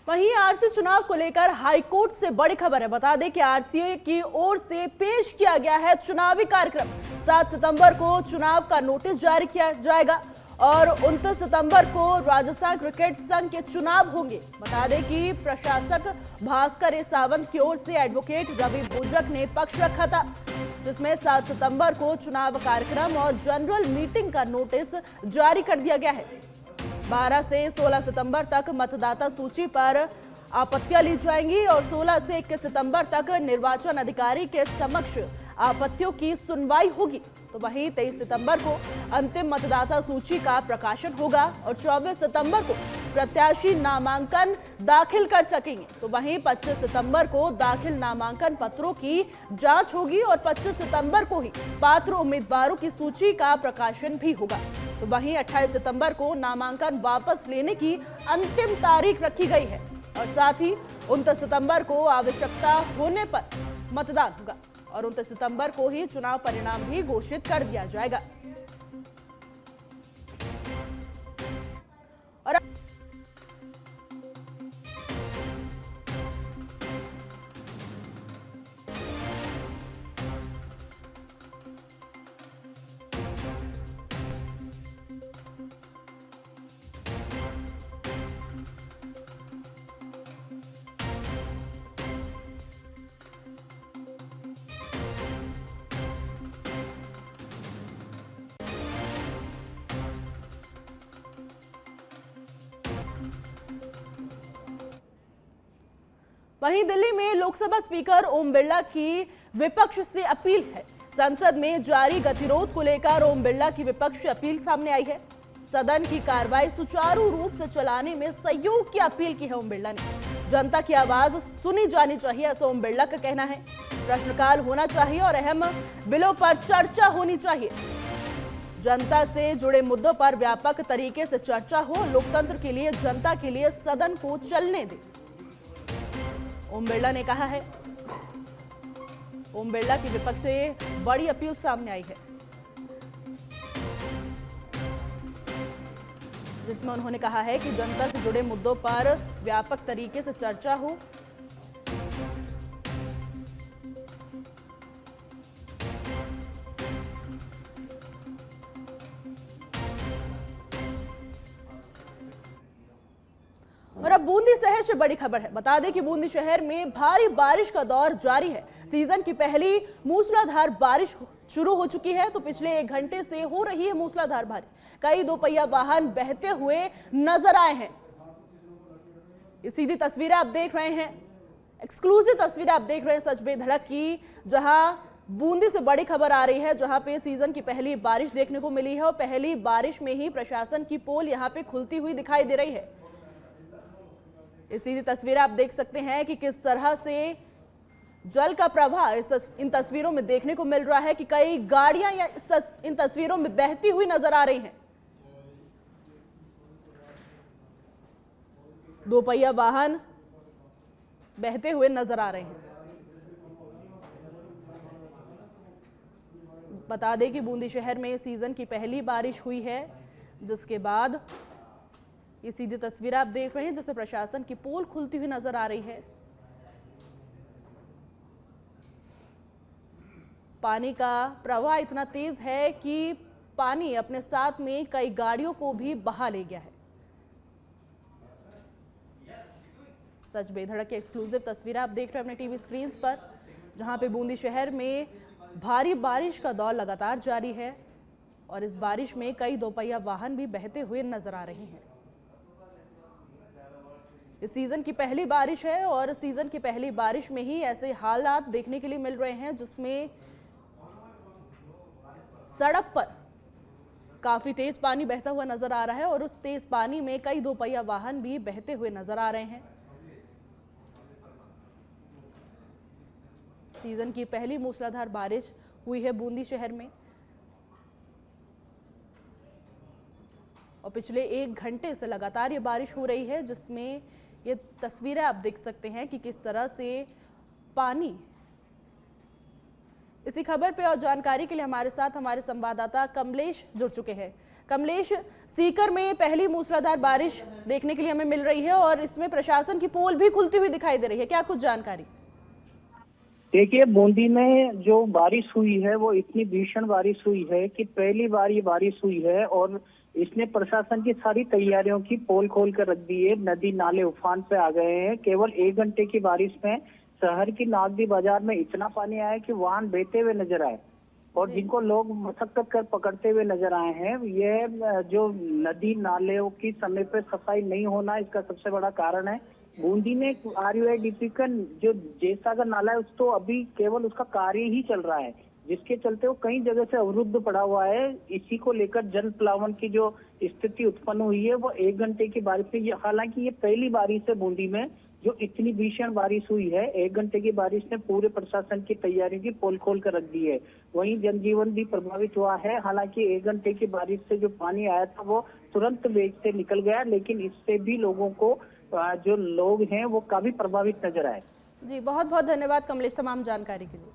वहीं आरसी चुनाव को लेकर हाईकोर्ट से बड़ी खबर है। बता दें कि आरसीए की ओर से पेश किया गया है चुनावी कार्यक्रम। 7 सितंबर को चुनाव का नोटिस जारी किया जाएगा और 29 सितंबर को राजस्थान क्रिकेट संघ के चुनाव होंगे। बता दें कि प्रशासक भास्कर ए सावंत की ओर से एडवोकेट रवि भोजक ने पक्ष रखा था, जिसमें 7 सितंबर को चुनाव कार्यक्रम और जनरल मीटिंग का नोटिस जारी कर दिया गया है। 12 से 16 सितंबर तक मतदाता सूची पर आपत्तियां ली जाएंगी और 16 से 21 सितंबर तक निर्वाचन अधिकारी के समक्ष आपत्तियों की सुनवाई होगी। तो वहीं 23 सितंबर को अंतिम मतदाता सूची का प्रकाशन होगा और 24 सितंबर को प्रत्याशी नामांकन दाखिल कर सकेंगे। तो वहीं 25 सितंबर को दाखिल नामांकन पत्रों की जांच होगी और 25 सितंबर को ही पात्र उम्मीदवारों की सूची का प्रकाशन भी होगा। तो वहीं 28 सितंबर को नामांकन वापस लेने की अंतिम तारीख रखी गई है और साथ ही 29 सितंबर को आवश्यकता होने पर मतदान होगा और 29 सितंबर को ही चुनाव परिणाम भी घोषित कर दिया जाएगा। और वहीं दिल्ली में लोकसभा स्पीकर ओम बिरला की विपक्ष से अपील है। संसद में जारी गतिरोध को लेकर ओम बिरला की विपक्ष से अपील सामने आई है। सदन की कार्रवाई सुचारू रूप से चलाने में सहयोग की अपील की है ओम बिरला ने। जनता की आवाज सुनी जानी चाहिए, ऐसा ओम बिरला का कहना है। प्रश्नकाल होना चाहिए और अहम बिलों पर चर्चा होनी चाहिए। जनता से जुड़े मुद्दों पर व्यापक तरीके से चर्चा हो। लोकतंत्र के लिए, जनता के लिए सदन को चलने दे, ओम बिरला ने कहा है। ओम बिरला की विपक्ष से बड़ी अपील सामने आई है, जिसमें उन्होंने कहा है कि जनता से जुड़े मुद्दों पर व्यापक तरीके से चर्चा हो। और अब बूंदी शहर से बड़ी खबर है। बता दें कि बूंदी शहर में भारी बारिश का दौर जारी है। सीजन की पहली मूसलाधार बारिश शुरू हो चुकी है, तो पिछले 1 घंटे से हो रही है मूसलाधार बारिश। कई दोपहिया वाहन बहते हुए नजर आए हैं। ये सीधी तस्वीरें आप देख रहे हैं, एक्सक्लूसिव तस्वीरें आप देख रहे हैं सच बेधड़क की, जहां बूंदी से बड़ी खबर आ रही है, जहां पे सीजन की पहली बारिश देखने को मिली है और पहली बारिश में ही प्रशासन की पोल यहां पे खुलती हुई दिखाई दे रही है। इस सीधी तस्वीरें आप देख सकते हैं कि किस तरह से जल का प्रवाह इन तस्वीरों में देखने को मिल रहा है कि कई गाड़ियां इन तस्वीरों में बहती हुई नजर आ रही हैं। दोपहिया वाहन बहते हुए नजर आ रहे हैं। बता दें कि बूंदी शहर में सीजन की पहली बारिश हुई है, जिसके बाद ये सीधी तस्वीर आप देख रहे हैं जिससे प्रशासन की पोल खुलती हुई नजर आ रही है। पानी का प्रवाह इतना तेज है कि पानी अपने साथ में कई गाड़ियों को भी बहा ले गया है। सच बेधड़क की एक्सक्लूसिव तस्वीर आप देख रहे हैं अपने टीवी स्क्रीन पर, जहां पे बूंदी शहर में भारी बारिश का दौर लगातार जारी है और इस बारिश में कई दोपहिया वाहन भी बहते हुए नजर आ रहे हैं। इस सीजन की पहली बारिश है और सीजन की पहली बारिश में ही ऐसे हालात देखने के लिए मिल रहे हैं, जिसमें सड़क पर काफी तेज पानी बहता हुआ नजर आ रहा है और उस तेज पानी में कई दोपहिया वाहन भी बहते हुए नजर आ रहे हैं। सीजन की पहली मूसलाधार बारिश हुई है बूंदी शहर में और पिछले 1 घंटे से लगातार ये बारिश हो रही है, जिसमें ये तस्वीरें आप देख सकते हैं कि किस तरह से पानी इसी खबर पे और जानकारी के लिए हमारे साथ हमारे संवाददाता कमलेश जुड़ चुके हैं। कमलेश, सीकर में पहली मूसलाधार बारिश देखने के लिए हमें मिल रही है और इसमें प्रशासन की पोल भी खुलती हुई दिखाई दे रही है, क्या कुछ जानकारी? देखिए, बूंदी में जो बारिश हुई है वो इतनी भीषण बारिश हुई है कि पहली बार ये बारिश हुई है और इसने प्रशासन की सारी तैयारियों की पोल खोल कर रख दी है। नदी नाले उफान पे आ गए हैं। केवल 1 घंटे की बारिश में शहर की नागदी बाजार में इतना पानी आया कि वाहन बहते हुए नजर आए और जिनको लोग मशक्कत कर पकड़ते हुए नजर आए हैं। ये जो नदी नाले की समय पे सफाई नहीं होना, इसका सबसे बड़ा कारण है। बूंदी में RUIDP का जो जयसागर नाला है उसको अभी केवल उसका कार्य ही चल रहा है, जिसके चलते वो कई जगह से अवरुद्ध पड़ा हुआ है। इसी को लेकर जल प्लावन की जो स्थिति उत्पन्न हुई है वो 1 घंटे की बारिश से, हालांकि ये पहली बारिश है बूंदी में जो इतनी भीषण बारिश हुई है। 1 घंटे की बारिश ने पूरे प्रशासन की तैयारी की पोल खोल कर रख दी है। वहीं जनजीवन भी प्रभावित हुआ है। हालांकि 1 घंटे की बारिश से जो पानी आया था वो तुरंत वेग से निकल गया, लेकिन इससे भी लोगों को जो लोग हैं वो काफी प्रभावित नजर आए। जी, बहुत बहुत धन्यवाद कमलेश तमाम जानकारी के लिए।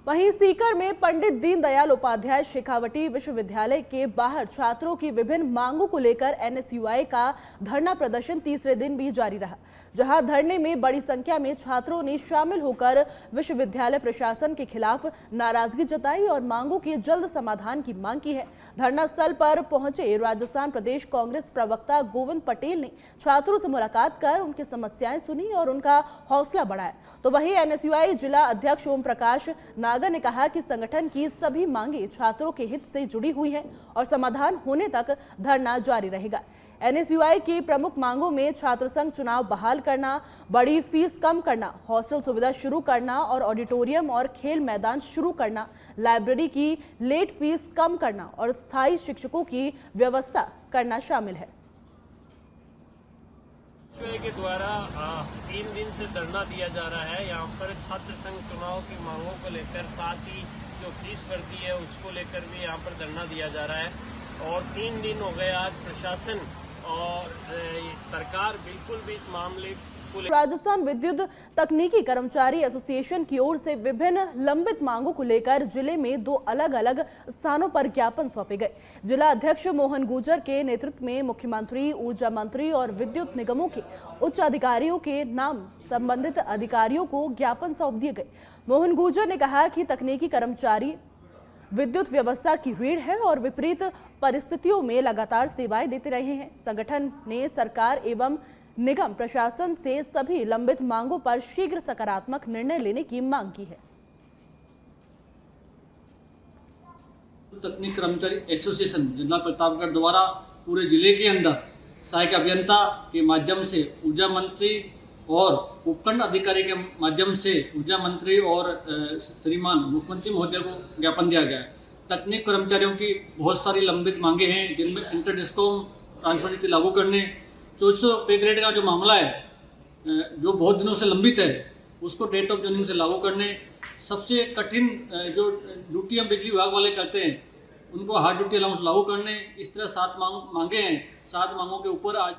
वहीं सीकर में पंडित दीनदयाल उपाध्याय शेखावटी विश्वविद्यालय के बाहर छात्रों की विभिन्न मांगों को लेकर NSUI का धरना प्रदर्शन तीसरे दिन भी जारी रहा, जहां धरने में बड़ी संख्या में छात्रों ने शामिल होकर विश्वविद्यालय प्रशासन के खिलाफ नाराजगी जताई और मांगों के जल्द समाधान की मांग की है। धरना स्थल पर पहुंचे राजस्थान प्रदेश कांग्रेस प्रवक्ता गोविंद पटेल ने छात्रों से मुलाकात कर उनकी समस्याएं सुनी और उनका हौसला बढ़ाया। तो वहीं NSUI जिला अध्यक्ष ओम प्रकाश नागर ने कहा कि संगठन की सभी मांगे छात्रों के हित से जुड़ी हुई हैं और समाधान होने तक धरना जारी रहेगा। NSUI की प्रमुख मांगों में छात्र संघ चुनाव बहाल करना, बड़ी फीस कम करना, हॉस्टल सुविधा शुरू करना और ऑडिटोरियम और खेल मैदान शुरू करना, लाइब्रेरी की लेट फीस कम करना और स्थायी शिक्षकों की व्यवस्था करना शामिल है। के द्वारा 3 दिन से धरना दिया जा रहा है। यहाँ पर छात्र संघ चुनाव की मांगों को लेकर, साथ ही जो फीस बढ़ती है उसको लेकर भी यहाँ पर धरना दिया जा रहा है और 3 दिन हो गए। आज प्रशासन और सरकार बिल्कुल भी इस मामले राजस्थान विद्युत तकनीकी कर्मचारी एसोसिएशन की ओर से विभिन्न लंबित मांगों को लेकर जिले में 2 अलग अलग स्थानों पर ज्ञापन सौंपे गए। जिला अध्यक्ष मोहन गुर्जर के नेतृत्व में मुख्यमंत्री, ऊर्जा मंत्री और विद्युत निगमों के उच्च अधिकारियों के नाम संबंधित अधिकारियों को ज्ञापन सौंप दिए गए। मोहन गुर्जर ने कहा कि तकनीकी कर्मचारी विद्युत व्यवस्था की रीढ़ है और विपरीत परिस्थितियों में लगातार सेवाएं देते रहे हैं। संगठन ने सरकार एवं निगम प्रशासन से सभी लंबित मांगों पर शीघ्र सकारात्मक निर्णय लेने की मांग की है। तकनीक कर्मचारी एसोसिएशन जिला प्रतापगढ़ द्वारा पूरे जिले के अंदर सहायक अभियंता के माध्यम से ऊर्जा मंत्री और उपखंड अधिकारी के माध्यम से ऊर्जा मंत्री और श्रीमान मुख्यमंत्री महोदय को ज्ञापन दिया गया है। तकनीक कर्मचारियों की बहुत सारी लंबित मांगे हैं, जिनमें इंटर डिस्कॉम ट्रांसफर नीति लागू करने, 2400 पे ग्रेड का जो मामला है जो बहुत दिनों से लंबित है उसको डेट ऑफ ज्वाइनिंग से लागू करने, सबसे कठिन जो ड्यूटी हम बिजली विभाग वाले करते हैं उनको हार्ड ड्यूटी अलाउंस लागू करने, इस तरह 7 मांगे हैं। 7 मांगों के ऊपर आज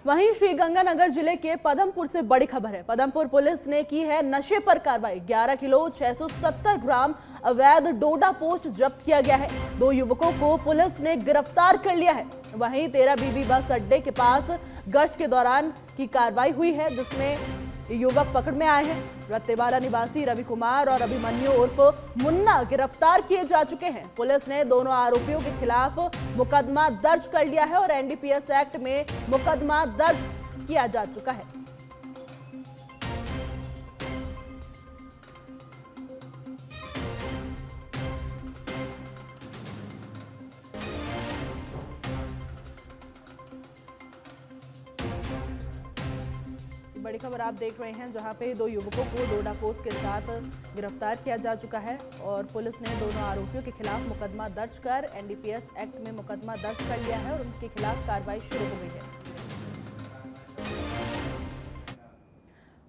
वहीं श्रीगंगानगर जिले के पदमपुर से बड़ी खबर है। पदमपुर पुलिस ने की है नशे पर कार्रवाई। 11 किलो 670 ग्राम अवैध डोडा पोस्ट जब्त किया गया है। 2 युवकों को पुलिस ने गिरफ्तार कर लिया है। वहीं 13 बीबी बस अड्डे के पास गश्त के दौरान की कार्रवाई हुई है, जिसमें युवक पकड़ में आए हैं। रत्तेवाला निवासी रवि कुमार और अभिमन्यु उर्फ मुन्ना गिरफ्तार किए जा चुके हैं। पुलिस ने दोनों आरोपियों के खिलाफ मुकदमा दर्ज कर लिया है और NDPS एक्ट में मुकदमा दर्ज किया जा चुका है। बड़ी खबर आप देख रहे हैं, जहां पे 2 युवकों को डोडा पोस्ट के साथ गिरफ्तार किया जा चुका है और पुलिस ने दोनों आरोपियों के खिलाफ मुकदमा दर्ज कर NDPS एक्ट में मुकदमा दर्ज कर लिया है और उनके खिलाफ कार्रवाई शुरू हो गई है।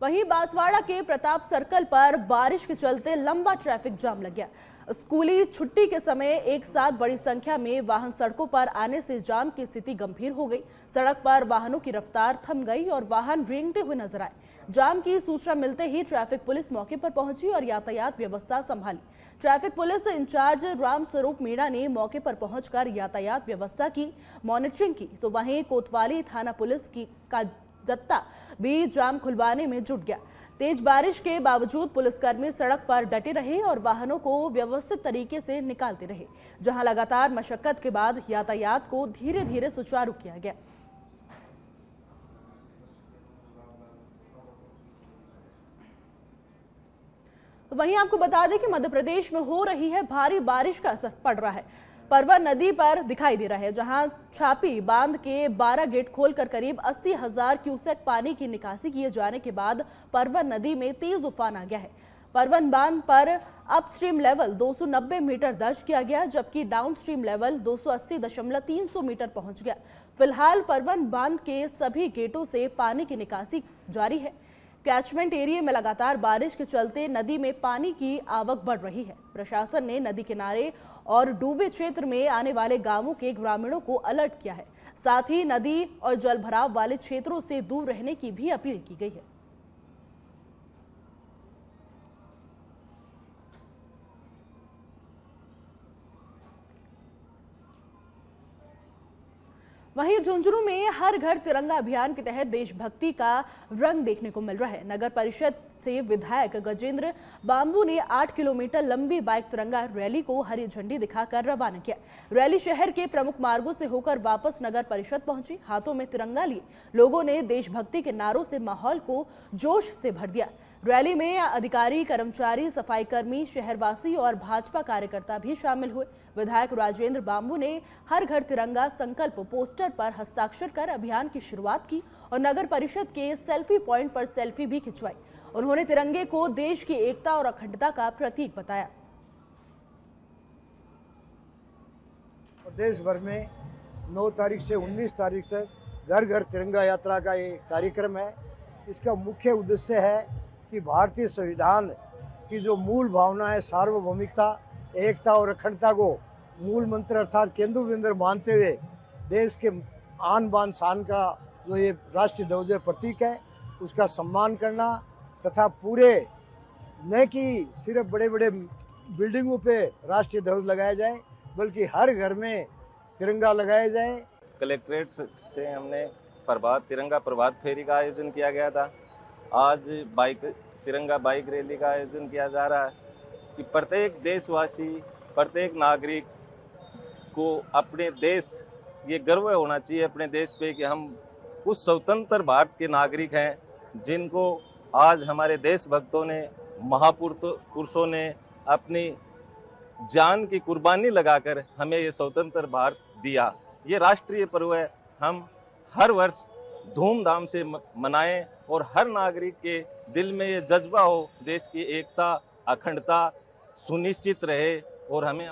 वहीं बांसवाड़ा के प्रताप सर्कल पर बारिश के चलते लंबा ट्रैफिक जाम लग गया। स्कूली छुट्टी के समय एक साथ बड़ी संख्या में वाहन सड़कों पर आने से जाम की स्थिति गंभीर हो गई। सड़क पर वाहनों की रफ्तार थम गई और वाहन रेंगते हुए नजर आए। जाम की सूचना मिलते ही ट्रैफिक पुलिस मौके पर पहुंची और यातायात व्यवस्था संभाली। Traffic police incharge Ram Swaroop Meena ने मौके पर पहुंचकर यातायात व्यवस्था की मॉनिटरिंग की, तो वहीं कोतवाली थाना पुलिस का जत्था भी जाम खुलवाने में जुट गया। तेज बारिश के बावजूद पुलिसकर्मी सड़क पर डटे रहे और वाहनों को व्यवस्थित तरीके से निकालते रहे, जहां लगातार मशक्कत के बाद यातायात को धीरे धीरे सुचारू किया गया। तो वहीं आपको बता दें कि मध्य प्रदेश में हो रही है भारी बारिश का असर पड़ रहा है। परवन नदी पर दिखाई दे रहा है, जहां छापी बांध के 12 गेट खोलकर करीब 80,000 क्यूसेक पानी की निकासी किए जाने के बाद परवन नदी में तेज उफान आ गया है। परवन बांध पर अपस्ट्रीम लेवल 290 मीटर दर्ज किया गया, जबकि डाउनस्ट्रीम लेवल 280.300 मीटर पहुंच गया। फिलहाल परवन बांध के सभी गेटों से पानी की निकासी जारी है। कैचमेंट एरिया में लगातार बारिश के चलते नदी में पानी की आवक बढ़ रही है। प्रशासन ने नदी किनारे और डूबे क्षेत्र में आने वाले गांवों के ग्रामीणों को अलर्ट किया है। साथ ही नदी और जलभराव वाले क्षेत्रों से दूर रहने की भी अपील की गई है। वहीं झुंझुनू में हर घर तिरंगा अभियान के तहत देशभक्ति का रंग देखने को मिल रहा है। नगर परिषद से विधायक गजेंद्र बांबू ने 8 किलोमीटर लंबी बाइक तिरंगा रैली को हरी झंडी दिखाकर रवाना किया। रैली शहर के प्रमुख मार्गों से होकर वापस नगर परिषद पहुंची। हाथों में तिरंगा लिए लोगों ने देशभक्ति के नारों से माहौल को जोश से भर दिया। रैली में अधिकारी, कर्मचारी, सफाई कर्मी, शहरवासी और भाजपा कार्यकर्ता भी शामिल हुए। विधायक राजेंद्र बांबू ने हर घर तिरंगा संकल्प पोस्टर पर हस्ताक्षर कर अभियान की शुरुआत की और नगर परिषद के सेल्फी पॉइंट पर सेल्फी भी खिंचवाई। उन्होंने तिरंगे को देश की एकता और अखंडता का प्रतीक बताया। देश भर में 9 तारीख से 19 तारीख तक घर घर तिरंगा यात्रा का ये कार्यक्रम है। इसका मुख्य उद्देश्य है कि भारतीय संविधान की जो मूल भावना है, सार्वभौमिकता, एकता और अखंडता को मूल मंत्र अर्थात केंद्र बिंदु मानते हुए देश के आन बान शान का जो ये राष्ट्रीय ध्वज प्रतीक है उसका सम्मान करना तथा पूरे न कि सिर्फ बड़े बड़े बिल्डिंगों पे राष्ट्रीय ध्वज लगाया जाए बल्कि हर घर में तिरंगा लगाया जाए। कलेक्ट्रेट से हमने तिरंगा प्रभात फेरी का आयोजन किया गया था। आज तिरंगा बाइक रैली का आयोजन किया जा रहा है कि प्रत्येक देशवासी, प्रत्येक नागरिक को अपने देश, ये गर्व होना चाहिए अपने देश पे कि हम उस स्वतंत्र भारत के नागरिक हैं जिनको आज हमारे देशभक्तों ने, महापुरुषों ने अपनी जान की कुर्बानी लगाकर हमें ये स्वतंत्र भारत दिया। ये राष्ट्रीय पर्व है, हम हर वर्ष धूमधाम से मनाएं और हर नागरिक के दिल में ये जज्बा हो, देश की एकता, अखंडता सुनिश्चित रहे। और हमें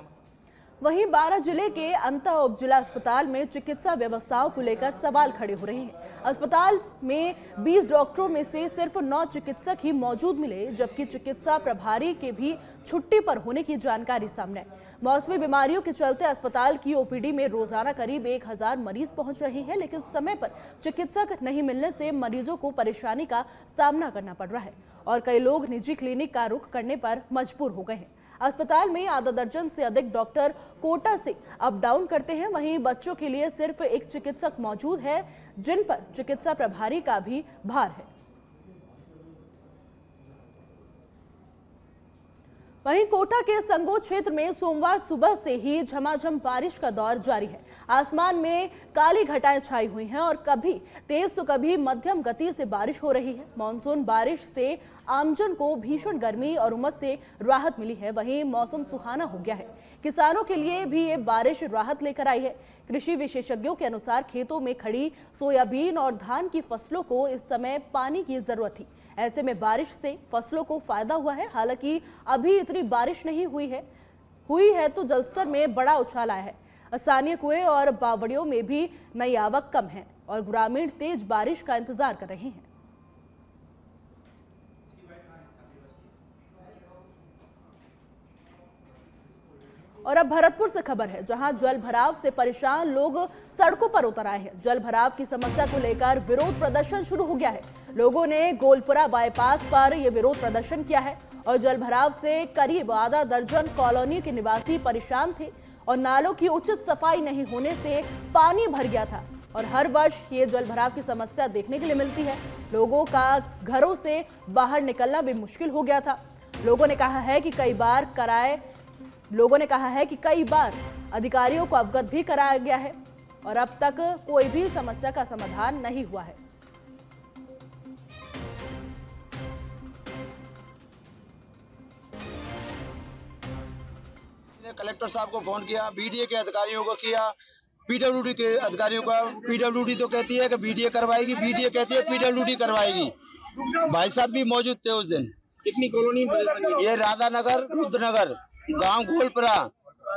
वहीं 12 जिले के अंतर उप जिला अस्पताल में चिकित्सा व्यवस्थाओं को लेकर सवाल खड़े हो रहे हैं। अस्पताल में 20 डॉक्टरों में से सिर्फ 9 चिकित्सक ही मौजूद मिले, जबकि चिकित्सा प्रभारी के भी छुट्टी पर होने की जानकारी सामने आई। मौसमी बीमारियों के चलते अस्पताल की ओपीडी में रोजाना करीब 1000 मरीज पहुंच रहे हैं, लेकिन समय पर चिकित्सक नहीं मिलने से मरीजों को परेशानी का सामना करना पड़ रहा है और कई लोग निजी क्लिनिक का रुख करने पर मजबूर हो गए हैं। अस्पताल में आधा दर्जन से अधिक डॉक्टर कोटा से अप डाउन करते हैं। वहीं बच्चों के लिए सिर्फ एक चिकित्सक मौजूद है, जिन पर चिकित्सा प्रभारी का भी भार है। वहीं कोटा के संगो क्षेत्र में सोमवार सुबह से ही झमाझम बारिश का दौर जारी है। आसमान में काली घटाएं छाई हुई हैं और कभी तेज तो कभी मध्यम गति से बारिश हो रही है। मानसून बारिश से आमजन को भीषण गर्मी और उमस से राहत मिली है। वहीं मौसम सुहाना हो गया है। किसानों के लिए भी ये बारिश राहत लेकर आई है। कृषि विशेषज्ञों के अनुसार खेतों में खड़ी सोयाबीन और धान की फसलों को इस समय पानी की जरूरत थी। ऐसे में बारिश से फसलों को फायदा हुआ है। हालांकि अभी इतनी बारिश नहीं हुई है तो जलस्तर में बड़ा उछाल आया है। स्थानीय कुएं और बावड़ियों में भी नई आवक कम है और ग्रामीण तेज बारिश का इंतजार कर रहे हैं। और अब भरतपुर से खबर है, जहां जल भराव से परेशान लोग सड़कों पर उतर आए हैं। जल भराव की समस्या को लेकर विरोध प्रदर्शन शुरू हो गया है। लोगों ने गोलपुरा बाईपास पर यह विरोध प्रदर्शन किया है और जल भराव से करीब आधा दर्जन कॉलोनी के निवासी परेशान थे और नालों की उचित सफाई नहीं होने से पानी भर गया था और हर वर्ष ये जल भराव की समस्या देखने के लिए मिलती है। लोगों का घरों से बाहर निकलना भी मुश्किल हो गया था। लोगों ने कहा है कि कई बार अधिकारियों को अवगत भी कराया गया है और अब तक कोई भी समस्या का समाधान नहीं हुआ है। कलेक्टर साहब को फोन किया, बीडीए के अधिकारियों को किया, पीडब्ल्यूडी के अधिकारियों का। पीडब्ल्यूडी तो कहती है कि बीडीए करवाएगी, बीडीए कहती है पीडब्ल्यूडी करवाएगी। भाई साहब भी मौजूद थे उस दिन। कितनी कॉलोनी? ये राधा नगर, रुद्रनगर, गांव गोलपुरा,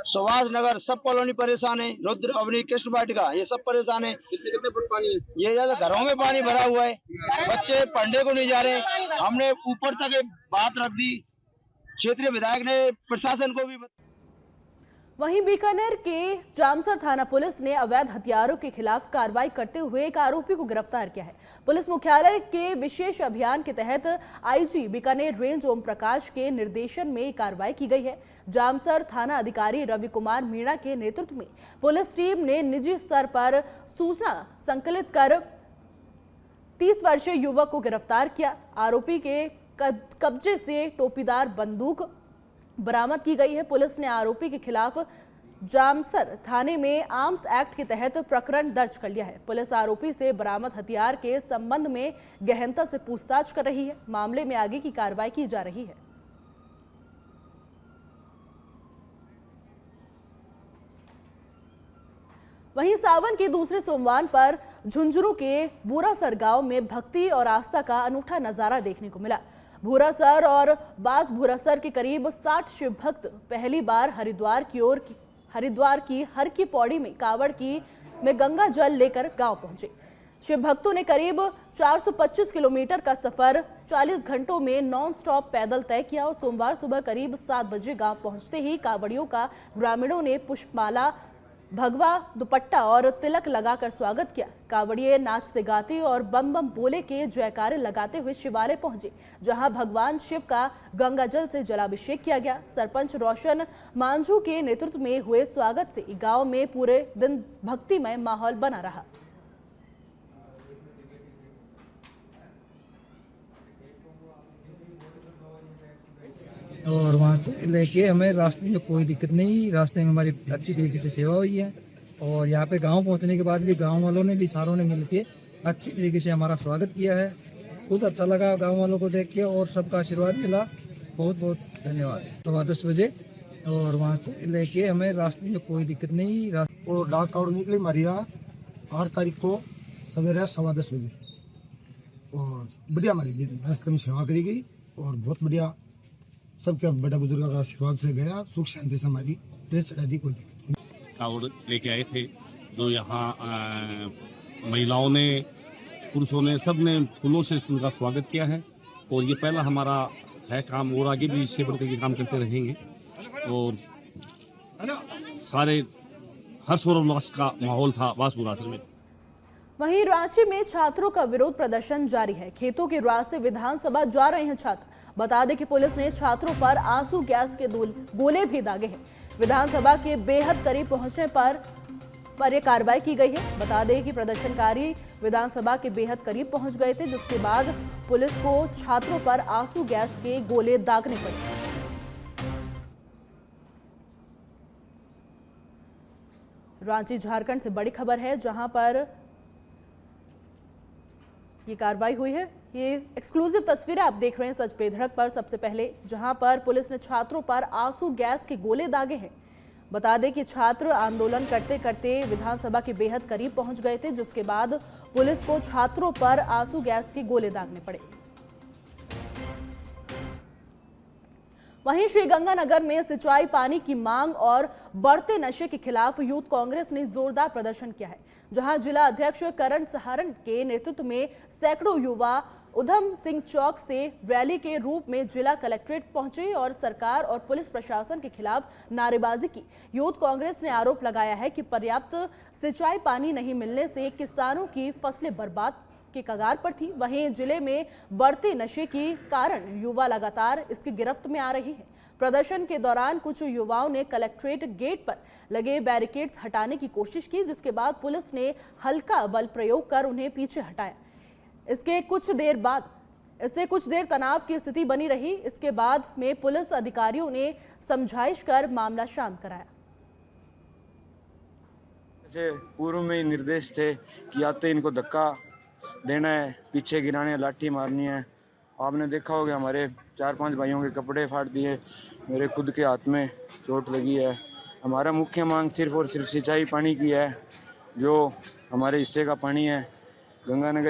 सुभाष नगर, सब कॉलोनी परेशान है। रुद्र अवनी कृष्ण वाटिका, ये सब परेशान है। कितने फुट पानी? ये ज्यादा घरों में पानी भरा हुआ है, बच्चे पढ़ने को नहीं जा रहे। हमने ऊपर तक बात रख दी, क्षेत्रीय विधायक ने प्रशासन को भी। वहीं बीकानेर के जामसर थाना पुलिस ने अवैध हथियारों के खिलाफ कार्रवाई करते हुए एक आरोपी को गिरफ्तार किया है। पुलिस मुख्यालय के विशेष अभियान के तहत आईजी बीकानेर रेंज ओम प्रकाश के निर्देशन में कार्रवाई की गई है। जामसर थाना अधिकारी रवि कुमार मीणा के नेतृत्व में पुलिस टीम ने निजी स्तर पर सूचना संकलित कर 30 वर्षीय युवक को गिरफ्तार किया। आरोपी के कब्जे से टोपीदार बंदूक बरामद की गई है। पुलिस ने आरोपी के खिलाफ जामसर थाने में आर्म्स एक्ट के तहत प्रकरण दर्ज कर लिया है। पुलिस आरोपी से बरामद हथियार के संबंध में गहनता से पूछताछ कर रही है। मामले में आगे की कार्रवाई की जा रही है। वहीं सावन के दूसरे सोमवार पर झुंझुनू के बूरासर गांव में भक्ति और आस्था का अनूठा नजारा देखने को मिला। भूरासर और बास भूरासर के करीब 60 शिव भक्त पहली बार हरिद्वार की हर की पौड़ी में कावड़ में गंगा जल लेकर गांव पहुंचे। शिव भक्तों ने करीब 425 किलोमीटर का सफर 40 घंटों में नॉन स्टॉप पैदल तय किया और सोमवार सुबह करीब 7 बजे गांव पहुंचते ही कावड़ियों का ग्रामीणों ने पुष्पमाला, भगवा दुपट्टा और तिलक लगाकर स्वागत किया। कावड़िए नाचते गाते और बम बम बोले के जयकारे लगाते हुए शिवालय पहुंचे, जहां भगवान शिव का गंगा जल से जलाभिषेक किया गया। सरपंच रोशन मांझू के नेतृत्व में हुए स्वागत से गांव में पूरे दिन भक्तिमय माहौल बना रहा। और वहाँ से लेके हमें रास्ते में कोई दिक्कत नहीं, रास्ते में हमारी अच्छी तरीके से सेवा हुई है। और यहाँ पे गांव पहुँचने के बाद भी गांव वालों ने भी सारों ने मिलके अच्छी तरीके से हमारा स्वागत किया है। बहुत अच्छा लगा गांव वालों को देख के और सबका आशीर्वाद मिला। बहुत बहुत धन्यवाद। 10:15 बजे और वहाँ से लेके हमें रास्ते में कोई दिक्कत नहीं। और डाक कावड़ निकली मारिया 8 तारीख को सवेरे 10:15 बजे और बढ़िया हमारी रास्ते में सेवा करी गई और बहुत बढ़िया सबके बड़ा बुजुर्गों का आशीर्वाद से गया। सुख शांति से हमारी देश चढ़ा दी, कोई दिक्कत नहीं। कावड़ लेके आए थे जो यहाँ महिलाओं ने, पुरुषों ने, सब ने फूलों से उनका स्वागत किया है और ये पहला हमारा है काम और आगे भी इससे बढ़ के काम करते रहेंगे और सारे हर्ष और उल्लास का माहौल था बासपुरासर में। वहीं रांची में छात्रों का विरोध प्रदर्शन जारी है। खेतों के रास्ते विधानसभा जा रहे हैं छात्र। बता दें कि पुलिस ने छात्रों पर आंसू गैस के गोले भी दागे हैं। विधानसभा के बेहद करीब पहुंचने पर यह कार्रवाई की गई है। बता दें कि प्रदर्शनकारी विधानसभा के बेहद करीब पहुंच गए थे, जिसके बाद पुलिस को छात्रों पर आंसू गैस के गोले दागने पड़े। रांची झारखंड से बड़ी खबर है, जहां पर ये कार्रवाई हुई है। ये एक्सक्लूसिव तस्वीरें आप देख रहे हैं सच पे धड़क पर। सबसे पहले जहां पर पुलिस ने छात्रों पर आंसू गैस के गोले दागे हैं। बता दें कि छात्र आंदोलन करते करते विधानसभा के बेहद करीब पहुंच गए थे, जिसके बाद पुलिस को छात्रों पर आंसू गैस के गोले दागने पड़े। वहीं श्रीगंगानगर में सिंचाई पानी की मांग और बढ़ते नशे के खिलाफ यूथ कांग्रेस ने जोरदार प्रदर्शन किया है, जहां जिला अध्यक्ष करण सहारण के नेतृत्व में सैकड़ों युवा उधम सिंह चौक से रैली के रूप में जिला कलेक्ट्रेट पहुंचे और सरकार और पुलिस प्रशासन के खिलाफ नारेबाजी की। यूथ कांग्रेस ने आरोप लगाया है कि पर्याप्त सिंचाई पानी नहीं मिलने से किसानों की फसलें बर्बाद के कगार पर थी। वहीं जिले में बढ़ते नशे के कारण युवा लगातार इसकी गिरफ्त में आ रही है। प्रदर्शन के दौरान कुछ युवाओं ने कलेक्ट्रेट गेट पर लगे बैरिकेड्स हटाने की कोशिश की, जिसके बाद पुलिस ने हल्का बल प्रयोग कर उन्हें पीछे हटाया। इससे कुछ देर तनाव की स्थिति बनी रही। इसके बाद में पुलिस अधिकारियों ने समझाइश कर मामला शांत कराया। पूर्व में निर्देश थे कि आते इनको धक्का देना है, पीछे गिराने है, लाठी मारनी है। आपने देखा होगा हमारे 4-5 भाइयों के कपड़े फाड़ दिए, मेरे खुद के हाथ में चोट लगी है। हमारा मुख्य मांग सिर्फ और सिर्फ सिंचाई पानी की है, जो हमारे हिस्से का पानी है। गंगानगर